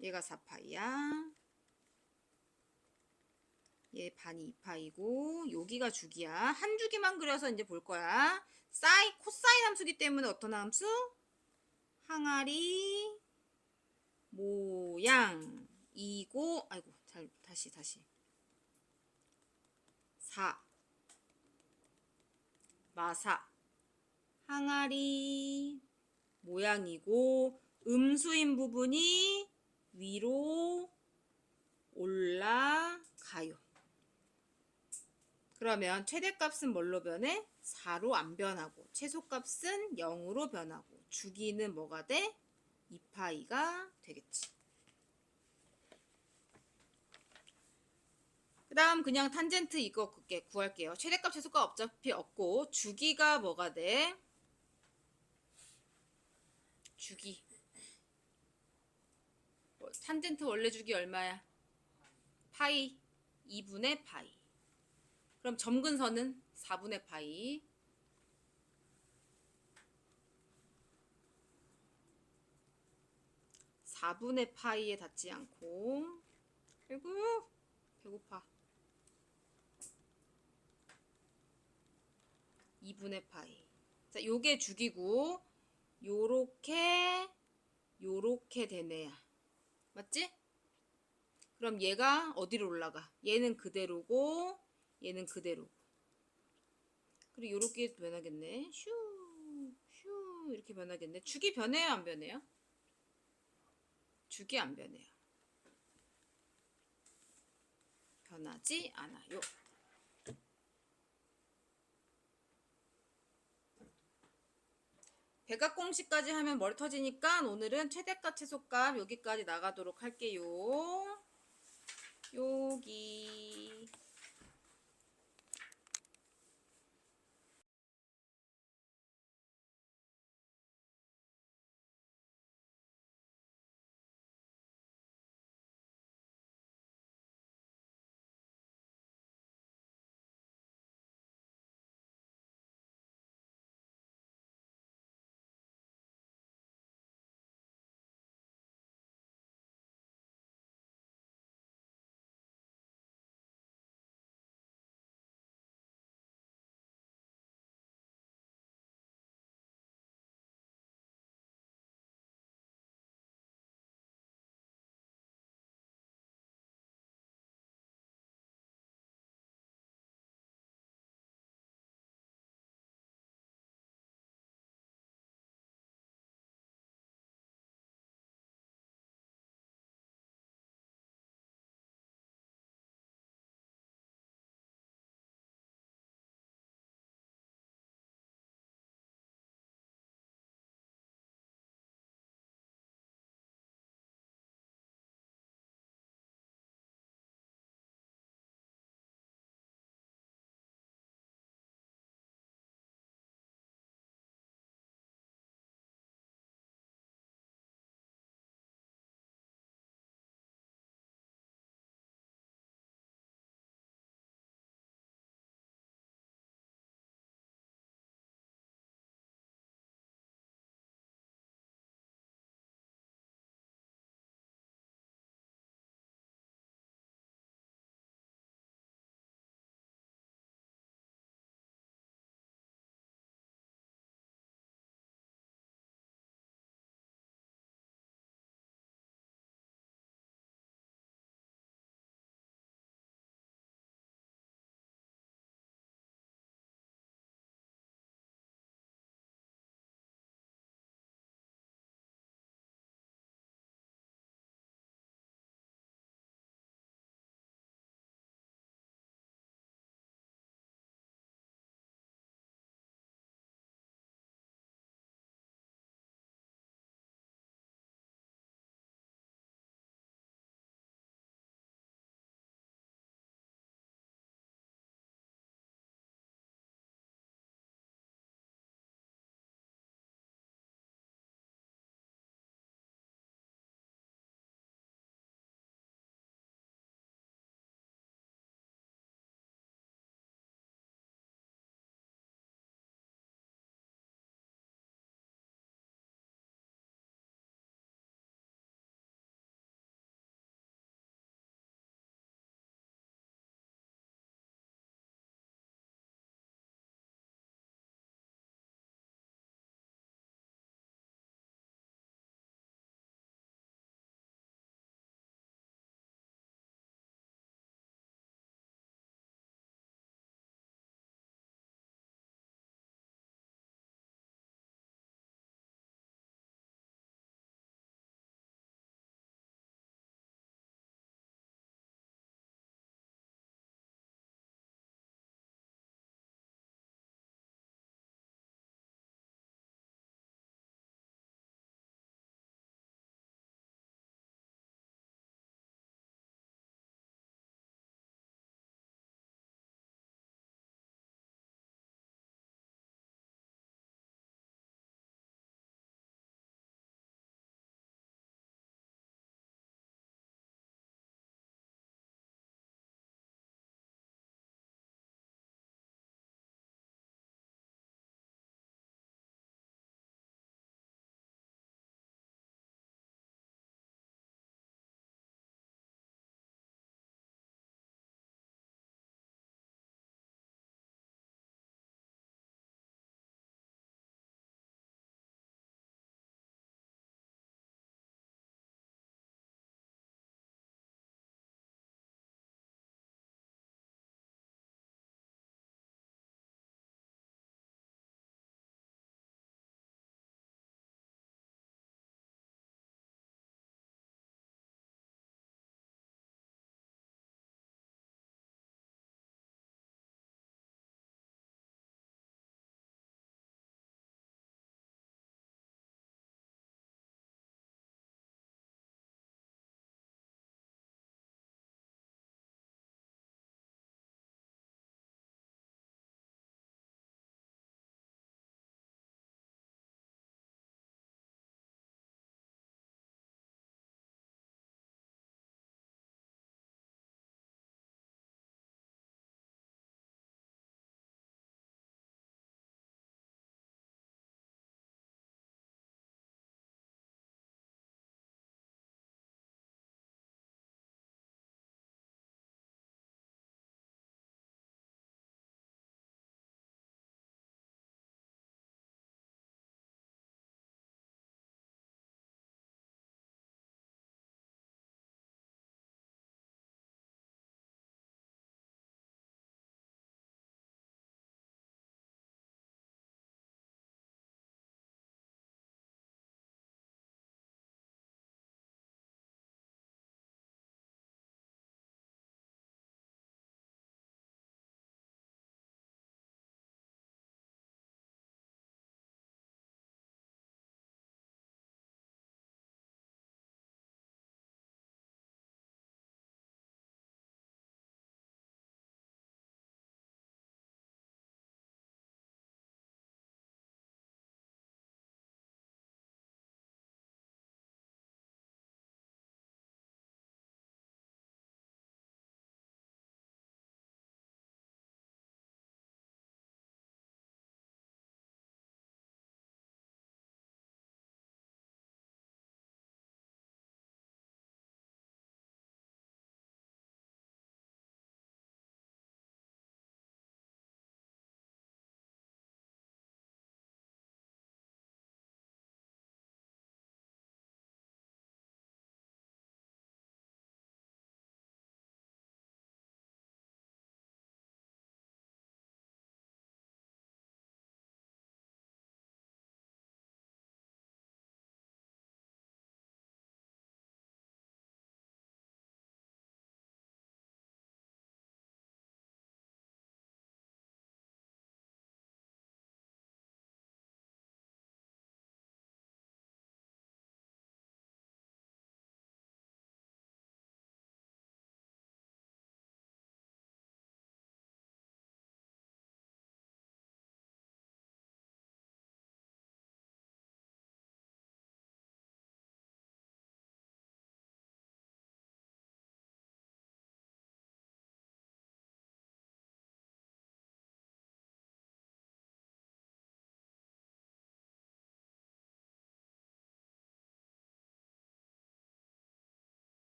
얘가 4파이야. 얘 반이 2파이고 여기가 주기야. 한 주기만 그려서 이제 볼 거야. 코사인 함수기 때문에 어떤 함수? 항아리 모양이고 아이고 다시 4 마사 항아리 모양이고 음수인 부분이 위로 올라가요. 그러면 최대값은 뭘로 변해? 4로 안 변하고 최소값은 0으로 변하고 주기는 뭐가 돼? 2파이가 되겠지. 그 다음 그냥 탄젠트 이거 구할게요. 최대값 최소값 어차피 없고 주기가 뭐가 돼? 주기 탄젠트 원래 주기 얼마야? 파이 2분의 파이. 그럼 점근선은 4분의 파이. (4분의) 파이에 닿지 않고 아이고 배고파. 2분의 파이. 자, 요게 주기고 요렇게 되네야. 맞지? 그럼 얘가 어디로 올라가? 얘는 그대로고 얘는 그대로고. 그리고 요렇게 변하겠네. 슈 이렇게 변하겠네. 주기 변해요, 안 변해요? 주기 안 변해요. 변하지 않아요. 백악공식까지 하면 머리 터지니까 오늘은 최대값 최소값 여기까지 나가도록 할게요. 여기